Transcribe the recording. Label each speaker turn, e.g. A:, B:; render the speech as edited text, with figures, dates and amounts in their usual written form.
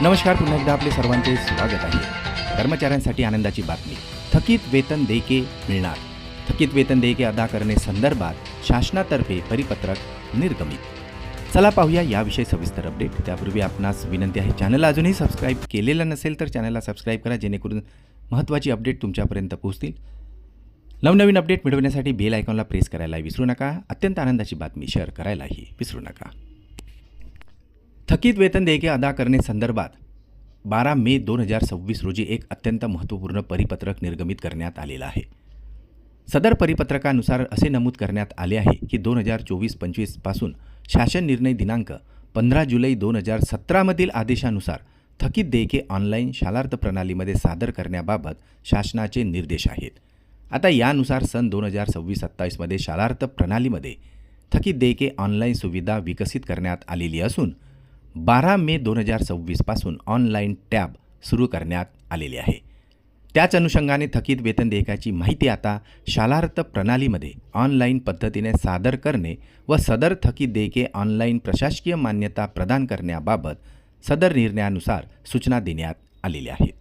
A: नमस्कार. पुन्हा एकदा आपले सर्वांचे स्वागत आहे. कर्मचाऱ्यांसाठी आनंदाची बातमी. थकीत वेतन देयके मिळणार. थकीत वेतन देयके अदा करणे संदर्भात शासनातर्फे परिपत्रक निर्गमित. चला पाहूया याविषयी सविस्तर अपडेट. त्यापूर्वी आपणास विनंती आहे, चॅनलला अजूनही सबस्क्राईब केलेलं नसेल तर चॅनलला सबस्क्राईब करा, जेणेकरून महत्त्वाची अपडेट तुमच्यापर्यंत पोहोचतील. नवनवीन अपडेट मिळवण्यासाठी बेल आयकॉनला प्रेस करायला विसरू नका. अत्यंत आनंदाची बातमी शेअर करायलाही विसरू नका. थकीत वेतन देयके अदा करणे संदर्भात 12 मे 2026 रोजी एक अत्यंत महत्त्वपूर्ण परिपत्रक निर्गमित करण्यात आलेलं आहे. सदर परिपत्रकानुसार असे नमूद करण्यात आले आहे की 2024-25 पासून शासन निर्णय दिनांक 15 जुलै 2017 मधील आदेशानुसार थकीत देयके ऑनलाईन शालार्थ प्रणालीमध्ये सादर करण्याबाबत शासनाचे निर्देश आहेत. आता यानुसार सन 2026-27 मध्ये शालार्थ प्रणालीमध्ये थकीत देयके ऑनलाईन सुविधा विकसित करण्यात आलेली असून 12 मे 2026 पासून ऑनलाईन टॅब सुरू करण्यात आलेले आहे. त्याच अनुषंगाने थकीत वेतन देयकाची माहिती आता शालार्थ प्रणालीमध्ये ऑनलाईन पद्धतीने सादर करणे व सदर थकीत देयके ऑनलाईन प्रशासकीय मान्यता प्रदान करण्याबाबत सदर निर्णयानुसार सूचना देण्यात आलेल्या आहेत.